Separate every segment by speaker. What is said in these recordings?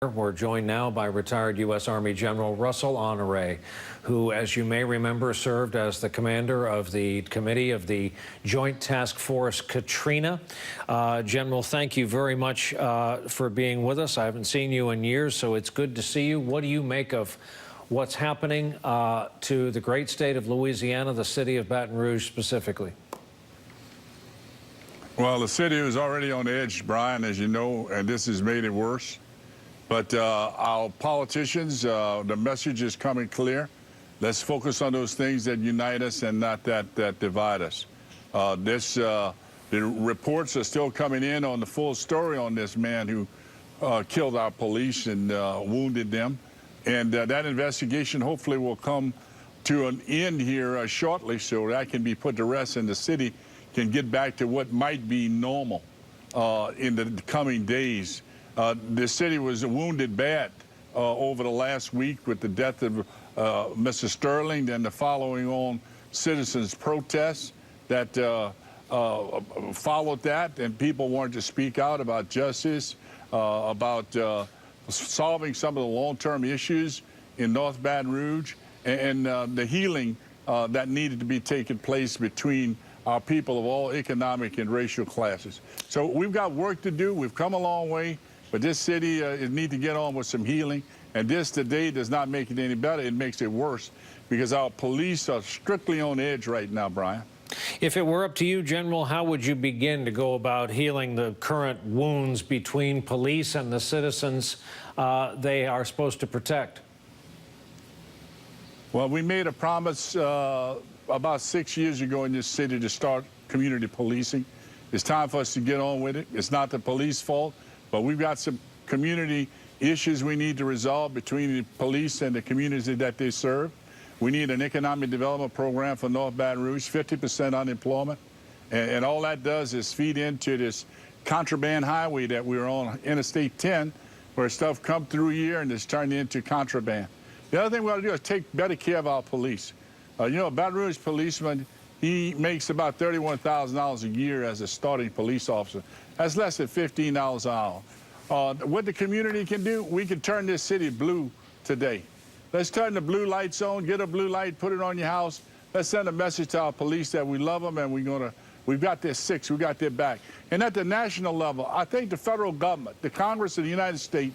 Speaker 1: We're joined now by retired U.S. Army General Russel Honoré, who, as you may remember, served as the commander of the committee of the Joint Task Force Katrina. General, thank you very much for being with us. I haven't seen you in years, so it's good to see you. What do you make of what's happening to the great state of Louisiana, the city of Baton Rouge specifically?
Speaker 2: Well, the city was already on the edge, Brian, as you know, and this has made it worse. But our politicians, the message is coming clear. Let's focus on those things that unite us and not that divide us. The reports are still coming in on the full story on this man who killed our police and wounded them. And that investigation hopefully will come to an end here shortly, so that can be put to rest and the city can get back to what might be normal in the coming days. The city was wounded bad over the last week with the death of Mr. Sterling and the following on citizens' protests that followed that, and people wanted to speak out about justice, about solving some of the long-term issues in North Baton Rouge, and the healing that needed to be taking place between our people of all economic and racial classes. So we've got work to do. We've come a long way. But this city needs to get on with some healing, and this today does not make it any better. It makes it worse because our police are strictly on edge right now, Brian.
Speaker 1: If it were up to you, General, how would you begin to go about healing the current wounds between police and the citizens they are supposed to protect? Well,
Speaker 2: we made a promise about 6 years ago in this city to start community policing. It's time for us to get on with it. It's not the police's fault. But we've got some community issues we need to resolve between the police and the communities that they serve. We need an economic development program for North Baton Rouge, 50% unemployment. And all that does is feed into this contraband highway that we're on, Interstate 10, where stuff comes through here and it's turned into contraband. The other thing we ought to do is take better care of our police. You know, a Baton Rouge policeman, he makes about $31,000 a year as a starting police officer. That's less than $15 an hour. What the community can do, we can turn this city blue today. Let's turn the blue lights on, get a blue light, put it on your house. Let's send a message to our police that we love them and we've got their six, we got their back. And at the national level, I think the federal government, the Congress of the United States,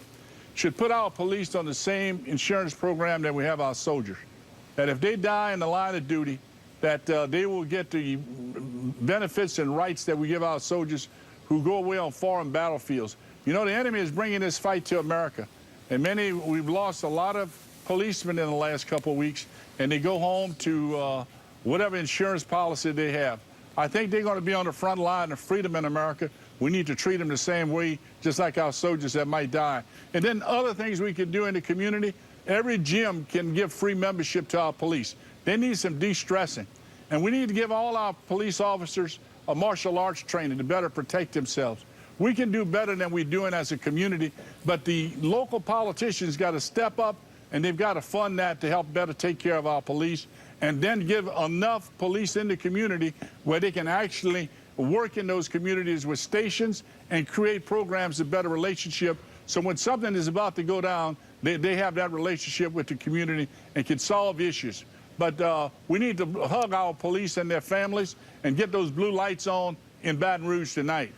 Speaker 2: should put our police on the same insurance program that we have our soldiers. That if they die in the line of duty, that they will get the benefits and rights that we give our soldiers who go away on foreign battlefields. You know, the enemy is bringing this fight to America. And we've lost a lot of policemen in the last couple of weeks, and they go home to whatever insurance policy they have. I think they're going to be on the front line of freedom in America. We need to treat them the same way, just like our soldiers that might die. And then other things we can do in the community, every gym can give free membership to our police. They need some de-stressing. And we need to give all our police officers a martial arts training to better protect themselves. We can do better than we're doing as a community, but the local politicians got to step up, and they've got to fund that to help better take care of our police, and then give enough police in the community where they can actually work in those communities with stations and create programs of better relationship. So when something is about to go down, they have that relationship with the community and can solve issues. But we need to hug our police and their families and get those blue lights on in Baton Rouge tonight.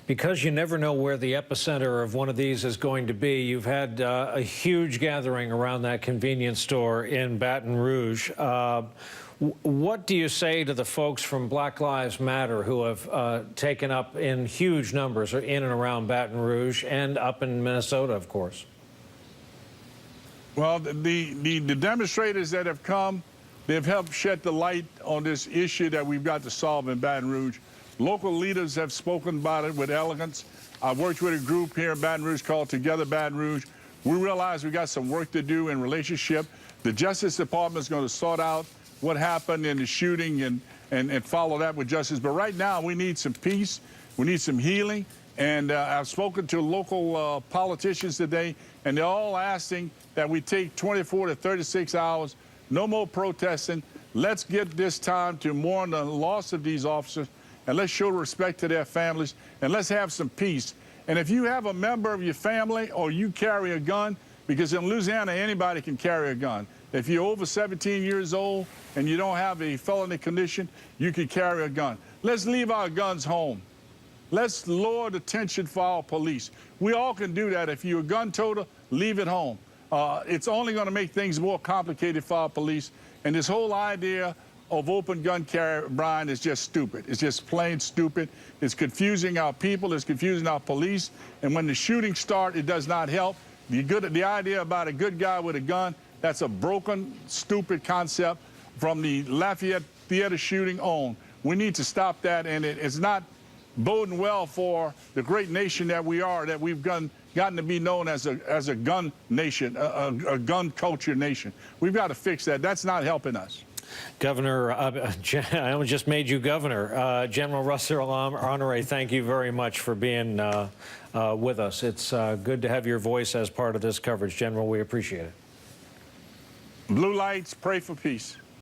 Speaker 1: Because you never know where the epicenter of one of these is going to be, you've had a huge gathering around that convenience store in Baton Rouge. What do you say to the folks from Black Lives Matter who have taken up in huge numbers in and around Baton Rouge and up in Minnesota, of course?
Speaker 2: Well, the demonstrators that have come, they've helped shed the light on this issue that we've got to solve in Baton Rouge. Local leaders have spoken about it with elegance. I've worked with a group here in Baton Rouge called Together Baton Rouge. We realize we got some work to do in relationship. The Justice Department is going to sort out what happened in the shooting and follow that with justice. But right now, we need some peace. We need some healing. And I've spoken to local politicians today, and they're all asking that we take 24 to 36 hours, no more protesting. Let's get this time to mourn the loss of these officers, and let's show respect to their families, and let's have some peace. And if you have a member of your family or you carry a gun, because in Louisiana, anybody can carry a gun. If you're over 17 years old and you don't have a felony condition, you can carry a gun. Let's leave our guns home. Let's lower the tension for our police. We all can do that. If you're a gun toter, leave it home. It's only going to make things more complicated for our police. And this whole idea of open gun carry, Brian, is just stupid. It's just plain stupid. It's confusing our people. It's confusing our police. And when the shootings start, it does not help. The idea about a good guy with a gun, that's a broken, stupid concept from the Lafayette Theater shooting on. We need to stop that, and it's not boding well for the great nation that we are, that we've gotten to be known as a gun nation, a gun culture nation. We've got to fix that. That's not helping us.
Speaker 1: Governor, I almost just made you governor. General Russel Honoré, thank you very much for being with us. It's good to have your voice as part of this coverage. General, we appreciate it.
Speaker 2: Blue lights, pray for peace.